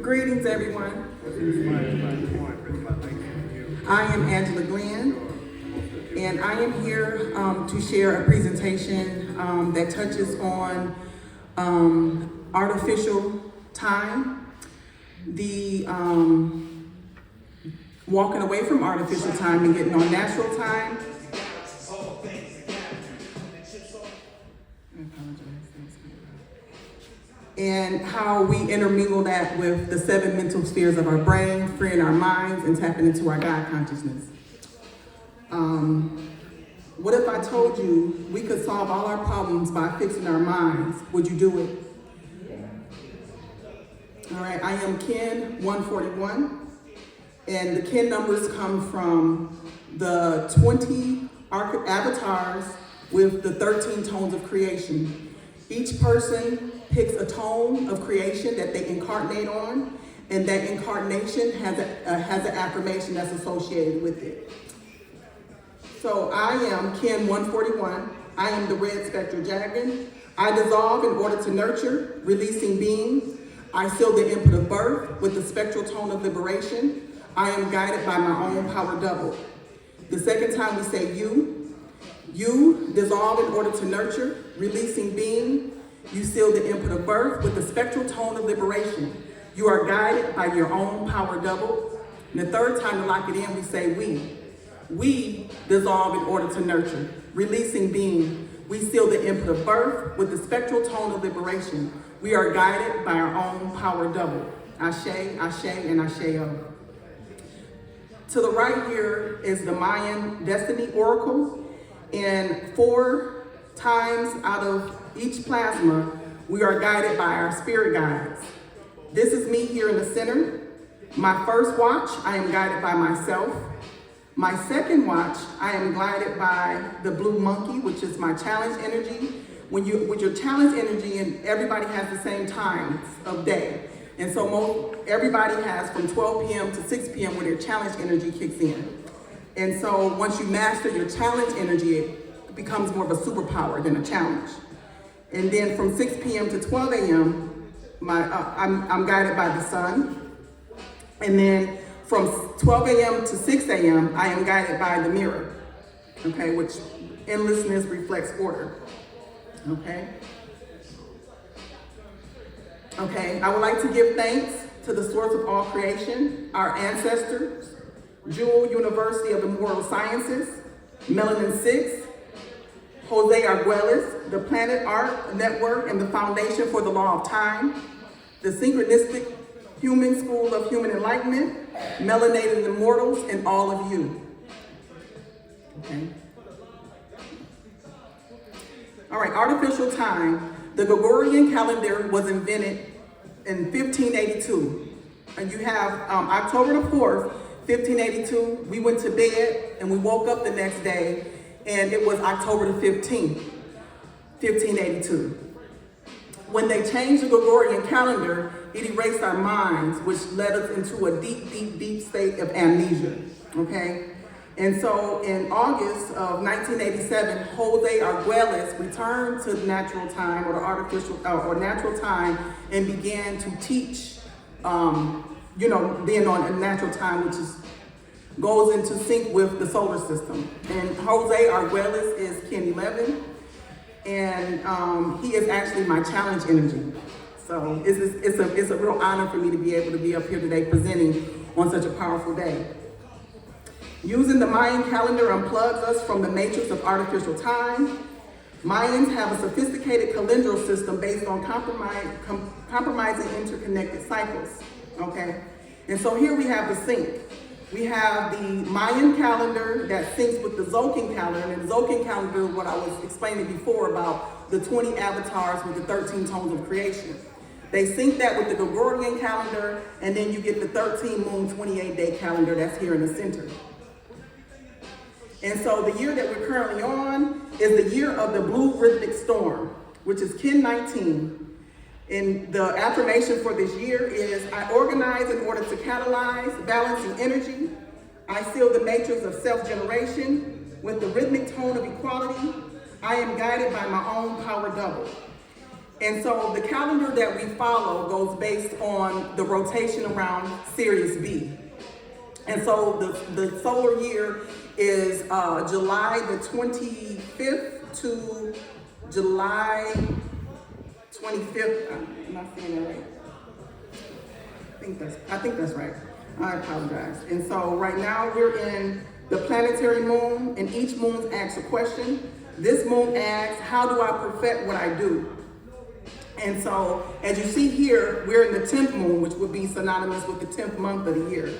Greetings, everyone. I am Angela Glenn, and I am here to share a presentation that touches on artificial time, the walking away from artificial time and getting on natural time. And how we intermingle that with the 7 mental spheres of our brain, freeing our minds and tapping into our God consciousness. What if I told you we could solve all our problems by fixing our minds? Would you do it? All right, I am Ken 141, and the Ken numbers come from the 20 avatars with the 13 tones of creation. Each person picks a tone of creation that they incarnate on, and that incarnation has an affirmation that's associated with it. So I am Ken 141. I am the red spectral dragon. I dissolve in order to nurture, releasing beings. I seal the input of birth with the spectral tone of liberation. I am guided by my own power double. The second time we say you dissolve in order to nurture, releasing being. You seal the input of birth with the spectral tone of liberation. You are guided by your own power double. And the third time to lock it in, we say we. We dissolve in order to nurture, releasing being. We seal the input of birth with the spectral tone of liberation. We are guided by our own power double. Ashe, Ashe, and Asheo. To the right here is the Mayan Destiny Oracle. And 4 times out of each plasma, we are guided by our spirit guides. This is me here in the center. My first watch, I am guided by myself. My second watch, I am guided by the blue monkey, which is my challenge energy. With your challenge energy, and everybody has the same times of day. And so everybody has from 12 p.m. to 6 p.m. where their challenge energy kicks in. And so once you master your challenge energy, it becomes more of a superpower than a challenge. And then from 6 p.m. to 12 a.m., I'm guided by the sun. And then from 12 a.m. to 6 a.m., I am guided by the mirror, okay, which endlessness reflects order, okay? Okay, I would like to give thanks to the source of all creation, our ancestors, Jewel University of the Moral Sciences, Melanin 6, Jose Arguelles, the Planet Art Network and the Foundation for the Law of Time, the Synchronistic Human School of Human Enlightenment, Melanated Immortals, and all of you. Okay. All right, artificial time. The Gregorian calendar was invented in 1582. And you have October the 4th, 1582, we went to bed and we woke up the next day and it was October the 15th, 1582. When they changed the Gregorian calendar, it erased our minds, which led us into a deep, deep, deep state of amnesia, okay? And so in August of 1987, Jose Arguelles returned to natural time or the artificial or natural time and began to teach, being on a natural time, which goes into sync with the solar system. And Jose Arguelles is Ken 11, and he is actually my challenge energy. So it's a real honor for me to be able to be up here today presenting on such a powerful day. Using the Mayan calendar unplugs us from the matrix of artificial time. Mayans have a sophisticated calendral system based on compromising interconnected cycles, okay? And so here we have the sync. We have the Mayan calendar that syncs with the Tzolk'in calendar, and the Tzolk'in calendar is what I was explaining before about the 20 avatars with the 13 tones of creation. They sync that with the Gregorian calendar, and then you get the 13 moon 28-day calendar that's here in the center. And so the year that we're currently on is the year of the blue rhythmic storm, which is Ken 19. And the affirmation for this year is, I organize in order to catalyze balancing energy. I seal the matrix of self-generation with the rhythmic tone of equality. I am guided by my own power double. And so the calendar that we follow goes based on the rotation around Sirius B. And so the solar year is July the 25th to July 25th. I'm not saying that right. I think that's right. I apologize. And so right now we're in the planetary moon, and each moon asks a question. This moon asks, how do I perfect what I do? And so, as you see here, we're in the 10th moon, which would be synonymous with the 10th month of the year.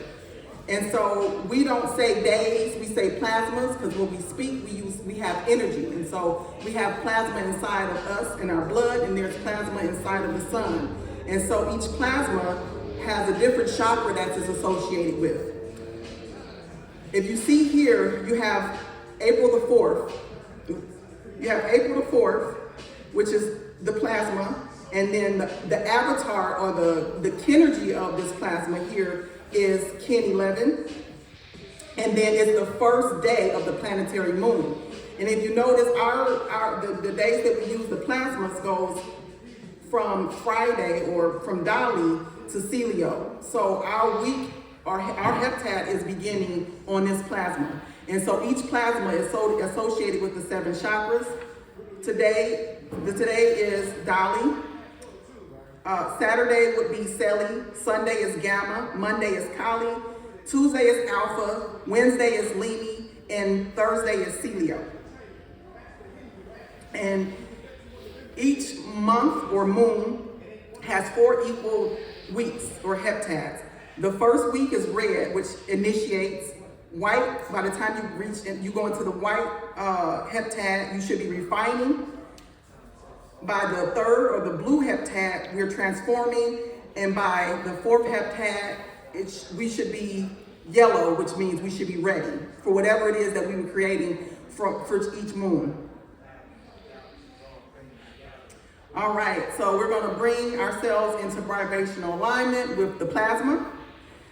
And so we don't say days, we say plasmas, because when we speak, we have energy. And so we have plasma inside of us in our blood, and there's plasma inside of the sun. And so each plasma has a different chakra that is associated with. If you see here, you have April the 4th. You have April the 4th, which is the plasma, and then the avatar or the kinergy of this plasma here is Kin 11, and then it's the first day of the planetary moon. And if you notice, the days that we use the plasmas goes from Friday or from Dali to Celio. So our week, our heptad is beginning on this plasma. And so each plasma is associated with the 7 chakras. Today is Dali. Saturday would be Seli. Sunday is Gamma. Monday is Kali. Tuesday is Alpha. Wednesday is Limi. And Thursday is Celio. And each month or moon has 4 equal weeks or heptads. The first week is red, which initiates white. By the time you reach and you go into the white heptad, you should be refining. By the 3rd or the blue heptad, we're transforming. And by the 4th heptad, we should be yellow, which means we should be ready for whatever it is that we were creating for each moon. All right, so we're going to bring ourselves into vibrational alignment with the plasma.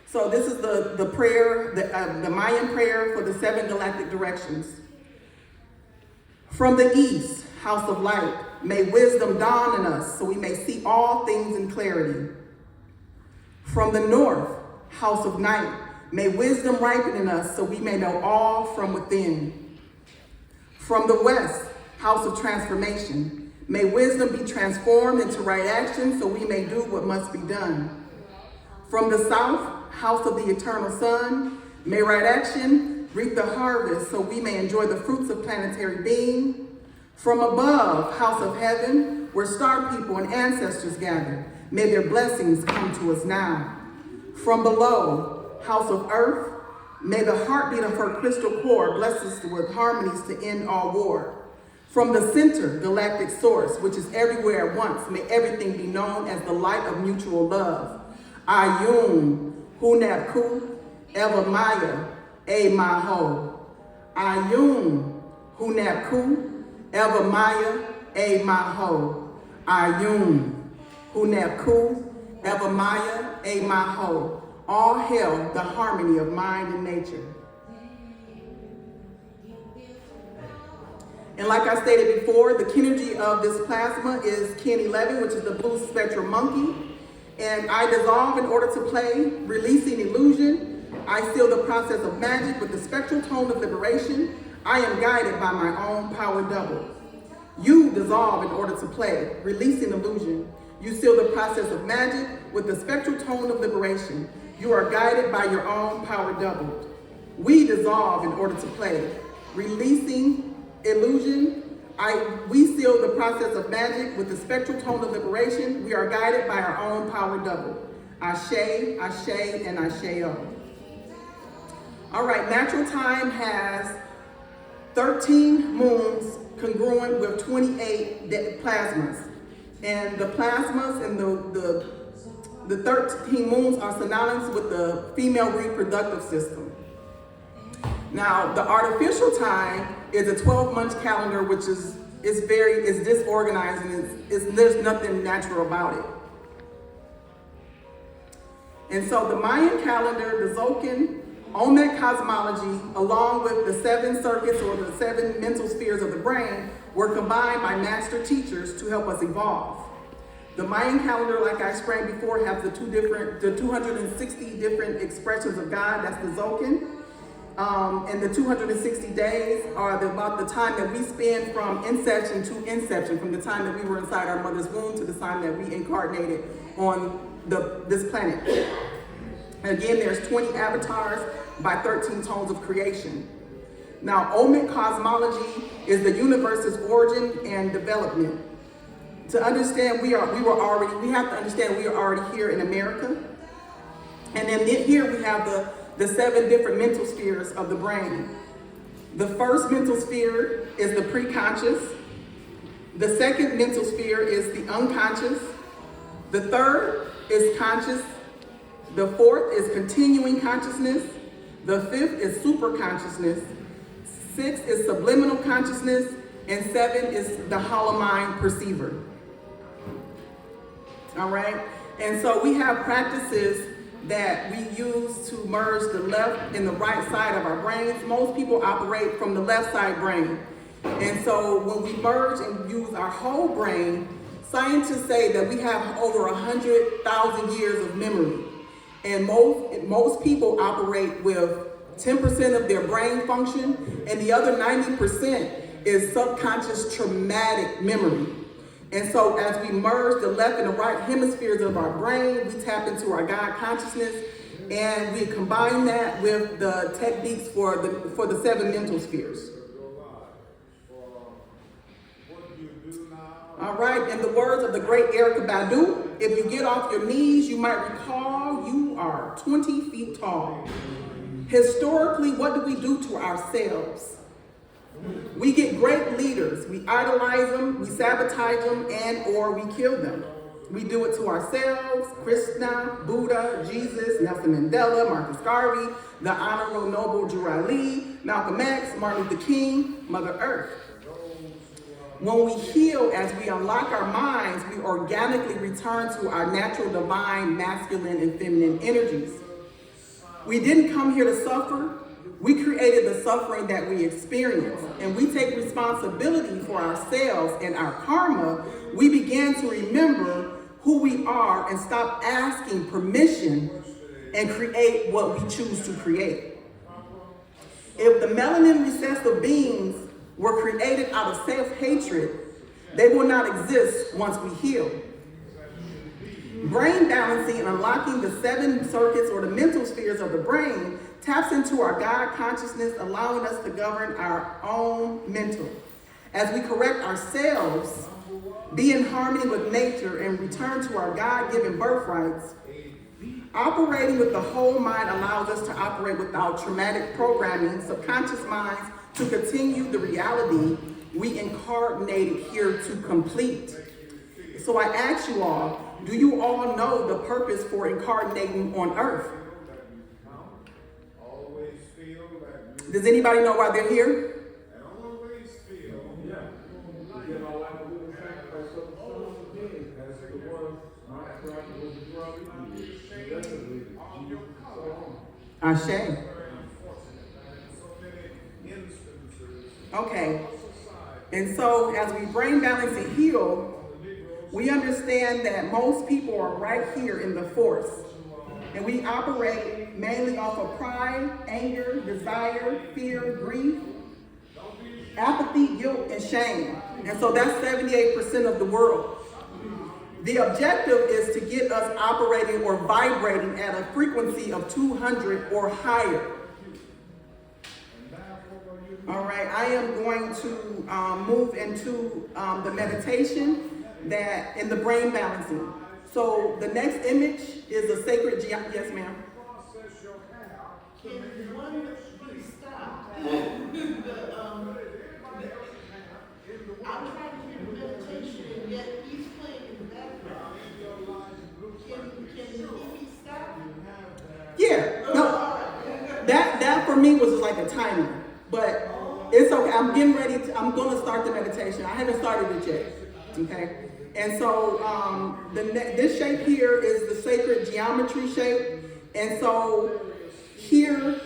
So this is the prayer, the Mayan prayer for the 7 galactic directions. From the east, house of light, may wisdom dawn in us so we may see all things in clarity. From the north, house of night, may wisdom ripen in us so we may know all from within. From the west, house of transformation, may wisdom be transformed into right action so we may do what must be done. From the south, house of the eternal sun, may right action reap the harvest so we may enjoy the fruits of planetary being. From above, house of heaven, where star people and ancestors gather, may their blessings come to us now. From below, house of earth, may the heartbeat of her crystal core bless us with harmonies to end all war. From the center, galactic source, which is everywhere at once, may everything be known as the light of mutual love. Ayum, Hunab Ku, Eva Maya, E Maho. Ayum, Hunab Ku, Eva Maya, E Maho. Ayum, Hunab Ku, Eva Maya, E Maho. All hail the harmony of mind and nature. And like I stated before, the kinergy of this plasma is Kin 11, which is the blue spectrum monkey. And I dissolve in order to play, releasing illusion. I seal the process of magic with the spectral tone of liberation. I am guided by my own power double. You dissolve in order to play, releasing illusion. You seal the process of magic with the spectral tone of liberation. You are guided by your own power double. We dissolve in order to play, releasing illusion. We seal the process of magic with the spectral tone of liberation. We are guided by our own power double. Ashe, Ashe, and Asheo. All right, natural time has 13 moons congruent with 28 plasmas. And the plasmas and the 13 moons are synonymous with the female reproductive system. Now, the artificial time is a 12-month calendar, which is disorganized, and there's nothing natural about it. And so the Mayan calendar, the Tzolk'in, Olmec cosmology, along with the 7 circuits or the 7 mental spheres of the brain, were combined by master teachers to help us evolve. The Mayan calendar, like I explained before, has the 260 different expressions of God. That's the Zokin. And the 260 days are about the time that we spend from inception to inception, from the time that we were inside our mother's womb to the time that we incarnated on this planet. And again, there's 20 avatars by 13 tones of creation. Now, Olmec cosmology is the universe's origin and development. To understand, we have to understand we are already here in America. And then here we have the 7 different mental spheres of the brain. The first mental sphere is the preconscious. The second mental sphere is the unconscious. The third is conscious. The fourth is continuing consciousness. The fifth is superconsciousness. 6 is subliminal consciousness. And 7 is the hollow mind perceiver. All right? And so we have practices that we use to merge the left and the right side of our brains. Most people operate from the left side brain. And so when we merge and use our whole brain, scientists say that we have over 100,000 years of memory. And most people operate with 10% of their brain function, and the other 90% is subconscious traumatic memory. And so as we merge the left and the right hemispheres of our brain, we tap into our God consciousness, and we combine that with the techniques for the 7 mental spheres. All right, in the words of the great Erykah Badu, if you get off your knees, you might recall you are 20 feet tall. Historically, what do we do to ourselves? We get great leaders. We idolize them, we sabotage them, or we kill them. We do it to ourselves: Krishna, Buddha, Jesus, Nelson Mandela, Marcus Garvey, the Honorable Noble Drew Ali, Malcolm X, Martin Luther King, Mother Earth. When we heal, as we unlock our minds, we organically return to our natural divine masculine and feminine energies. We didn't come here to suffer. We created the suffering that we experience, and we take responsibility for ourselves and our karma. We begin to remember who we are and stop asking permission and create what we choose to create. If the melanin recessive beings were created out of self-hatred, they will not exist once we heal. Brain balancing and unlocking the 7 circuits or the mental spheres of the brain taps into our God consciousness, allowing us to govern our own mental. As we correct ourselves, be in harmony with nature, and return to our God-given birthrights, operating with the whole mind allows us to operate without traumatic programming, subconscious minds, to continue the reality we incarnated here to complete. So I ask you all, do you all know the purpose for incarnating on earth? Does anybody know why they're here? Ashe. Okay. And so as we brain balance and heal, we understand that most people are right here in the force. And we operate mainly off of pride, anger, desire, fear, grief, apathy, guilt, and shame. And so that's 78% of the world. The objective is to get us operating or vibrating at a frequency of 200 or higher. All right, I am going to move into the meditation that in the brain balancing. So the next image is a sacred geometry. Yes, ma'am. Can one be stopped? I'm trying to hear the meditation, and yet he's playing in the background. Can he be stopped? Yeah. No. That for me was just like a timer, but it's okay. I'm getting ready. I'm going to start the meditation. I haven't started it yet. Okay. And so this shape here is the sacred geometry shape. And so here,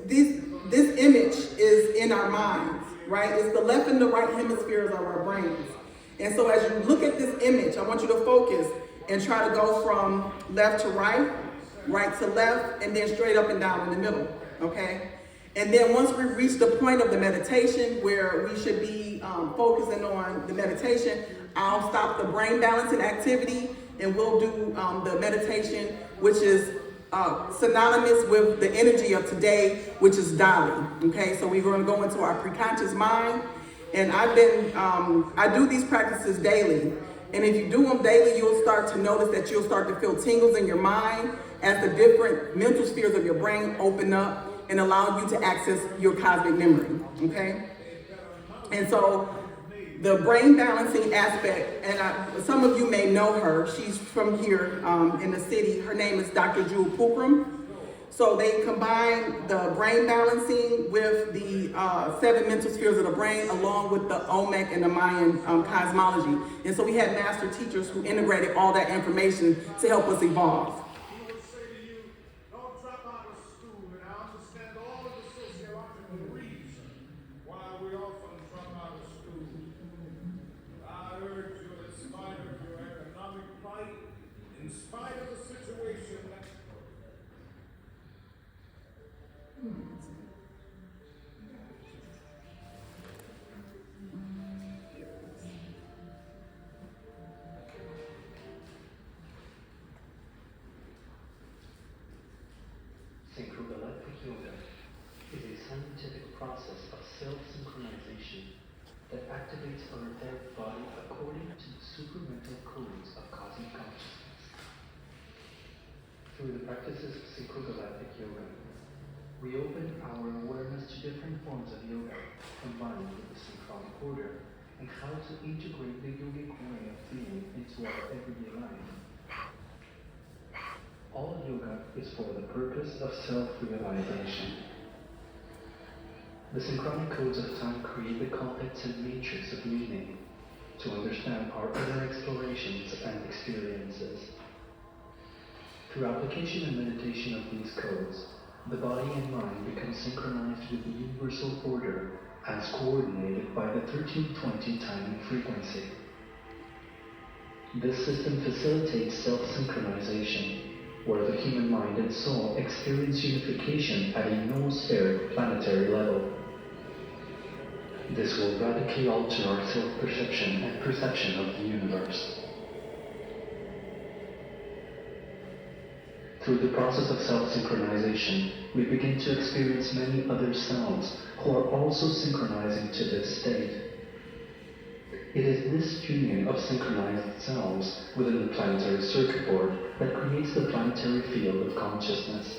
this image is in our minds, right? It's the left and the right hemispheres of our brains. And so as you look at this image, I want you to focus and try to go from left to right, right to left, and then straight up and down in the middle, okay? And then once we reach the point of the meditation where we should be focusing on the meditation, I'll stop the brain balancing activity and we'll do the meditation, which is synonymous with the energy of today, which is Dali, okay? So we're gonna go into our preconscious mind. And I do these practices daily. And if you do them daily, you'll start to notice that you'll start to feel tingles in your mind as the different mental spheres of your brain open up and allow you to access your cosmic memory, okay? And so the brain balancing aspect, and some of you may know her, she's from here in the city. Her name is Dr. Jewel Pookrum. So they combine the brain balancing with the 7 mental spheres of the brain along with the Olmec and the Mayan cosmology. And so we had master teachers who integrated all that information to help us evolve. He would say to you, don't drop out of school, and I understand all of the sociological reasons why we often drop out of school. I urge you, in spite of your economic plight, in spite of the situation that Synchrogalactic yoga is a scientific process of self-synchronization that activates our etheric body according to the supramental codes of cosmic consciousness. Through the practices of synchrogalactic yoga, we open our awareness to different forms of yoga combined with the synchronic order and how to integrate the yogic way of being into our everyday life. All yoga is for the purpose of self-realization. The synchronic codes of time create the context and matrix of meaning to understand our inner explorations and experiences. Through application and meditation of these codes, the body and mind become synchronized with the universal order as coordinated by the 1320 timing frequency. This system facilitates self-synchronization, where the human mind and soul experience unification at a noospheric planetary level. This will radically alter our self-perception and perception of the universe. Through the process of self-synchronization, we begin to experience many other selves who are also synchronizing to this state. It is this union of synchronized selves within the planetary circuit board that creates the planetary field of consciousness.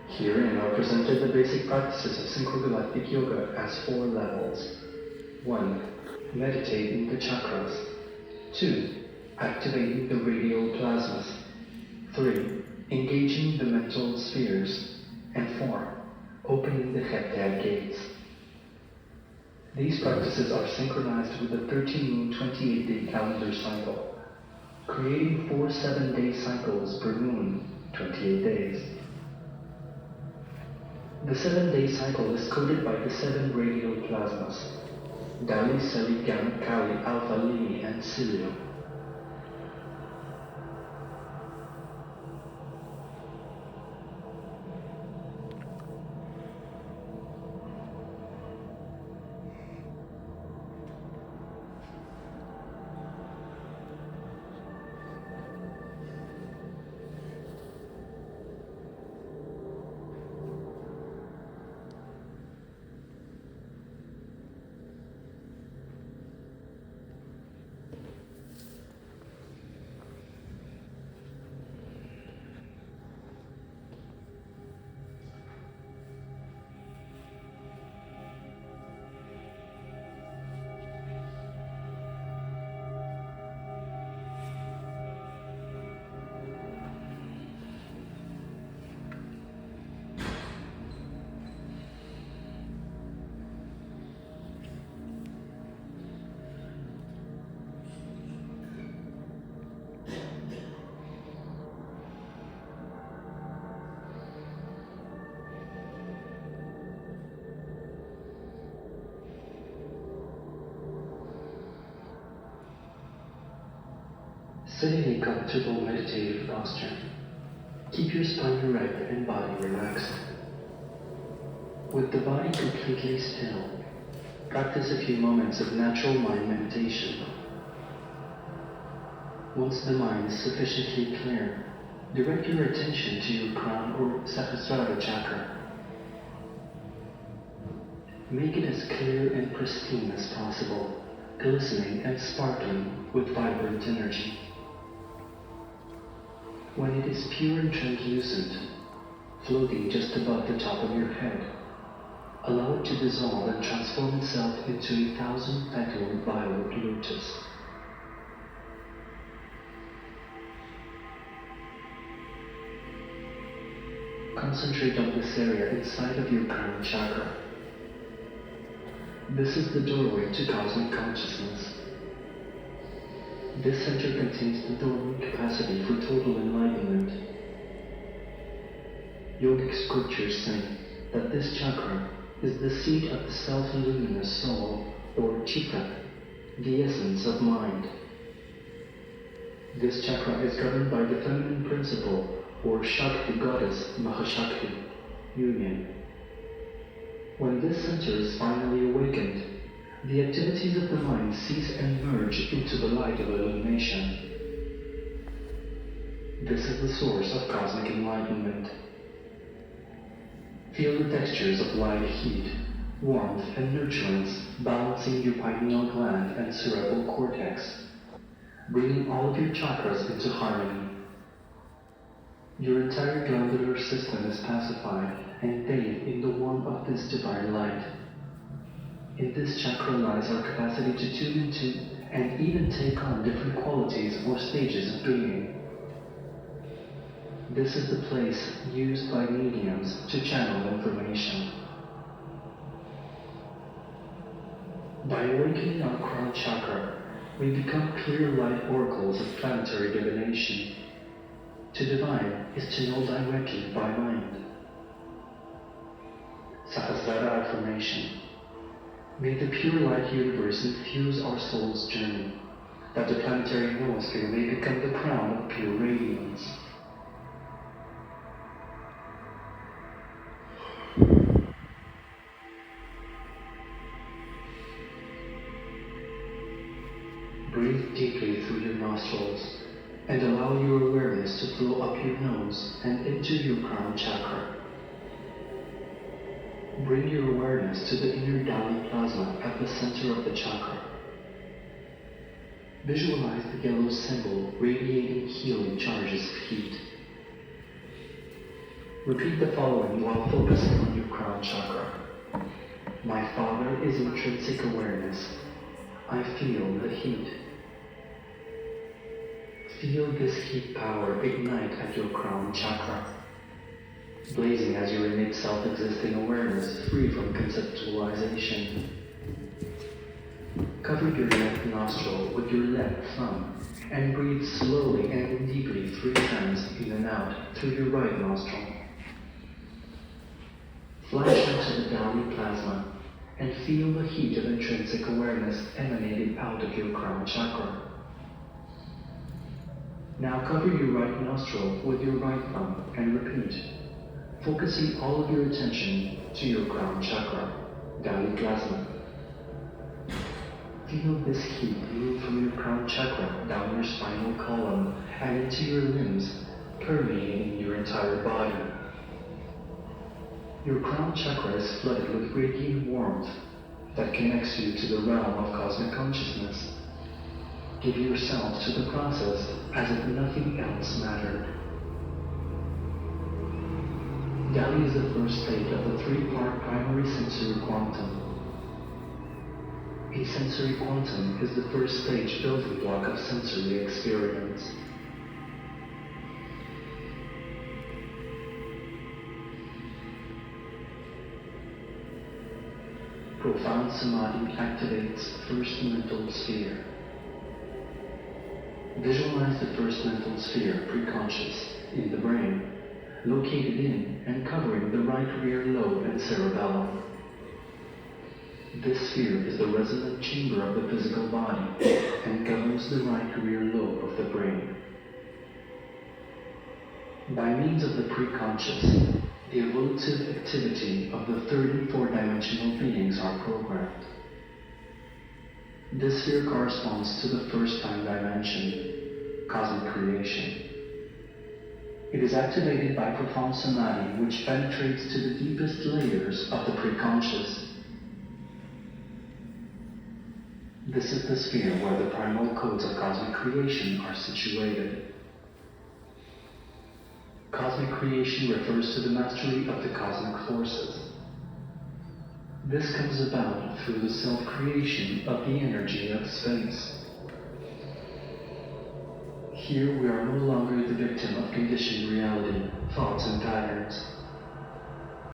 Herein are presented the basic practices of synchrogalactic yoga as 4 levels. 1. Meditating the chakras. 2. Activating the radial plasmas. 3. Engaging the mental spheres. And 4. Opening the heptad gates. These practices are synchronized with the 13-moon 28-day calendar cycle, creating 4 7-day cycles per moon, 28 days. The 7-day cycle is coded by the 7 radial plasmas, Dali, Seli, Gamma, Kali, Alpha, Lini, and Cilio. Sit in a comfortable meditative posture. Keep your spine erect and body relaxed. With the body completely still, practice a few moments of natural mind meditation. Once the mind is sufficiently clear, direct your attention to your crown or Sahasrara chakra. Make it as clear and pristine as possible, glistening and sparkling with vibrant energy. When it is pure and translucent, floating just above the top of your head, allow it to dissolve and transform itself into a 1,000-petaled violet lotus. Concentrate on this area inside of your crown chakra. This is the doorway to cosmic consciousness. This center contains the dormant capacity for total enlightenment. Yogic scriptures say that this chakra is the seat of the self-luminous soul, or chitta, the essence of mind. This chakra is governed by the feminine principle, or Shakti goddess Mahashakti, union. When this center is finally awakened, the activities of the mind cease and merge into the light of illumination. This is the source of cosmic enlightenment. Feel the textures of light heat, warmth, and nurturance balancing your pineal gland and cerebral cortex, bringing all of your chakras into harmony. Your entire glandular system is pacified and bathed in the warmth of this divine light. In this chakra lies our capacity to tune into and even take on different qualities or stages of being. This is the place used by mediums to channel information. By awakening our crown chakra, we become clear light oracles of planetary divination. To divine is to know directly by mind. Sahasrara affirmation. May the pure light universe infuse our soul's journey, that the planetary noosphere may become the crown of pure radiance. Breathe deeply through your nostrils and allow your awareness to flow up your nose and into your crown chakra. Bring your awareness to the inner Dali plasma at the center of the chakra. Visualize the yellow symbol radiating healing charges of heat. Repeat the following while focusing on your crown chakra. My Father is intrinsic awareness. I feel the heat. Feel this heat power ignite at your crown chakra, blazing as your innate self-existing awareness free from conceptualization. Cover your left nostril with your left thumb and breathe slowly and deeply 3 times in and out through your right nostril. Flash into the Dali plasma and feel the heat of intrinsic awareness emanating out of your crown chakra. Now cover your right nostril with your right thumb and repeat, focusing all of your attention to your crown chakra, Dali plasma. Feel this heat move from your crown chakra down your spinal column and into your limbs, permeating your entire body. Your crown chakra is flooded with radiant warmth that connects you to the realm of cosmic consciousness. Give yourself to the process as if nothing else mattered. Dali is the first state of the 3-part primary sensory quantum. A sensory quantum is the first stage building block of sensory experience. Profound Samadhi activates first mental sphere. Visualize the first mental sphere, preconscious, in the brain, located in and covering the right rear lobe and cerebellum. This sphere is the resonant chamber of the physical body and governs the right rear lobe of the brain. By means of the preconscious, the evolutive activity of the third and fourth-dimensional beings are programmed. This sphere corresponds to the first time dimension, cosmic creation. It is activated by profound samadhi, which penetrates to the deepest layers of the preconscious. This is the sphere where the primal codes of cosmic creation are situated. Cosmic creation refers to the mastery of the cosmic forces. This comes about through the self-creation of the energy of space. Here we are no longer the victim of conditioned reality, thoughts and patterns.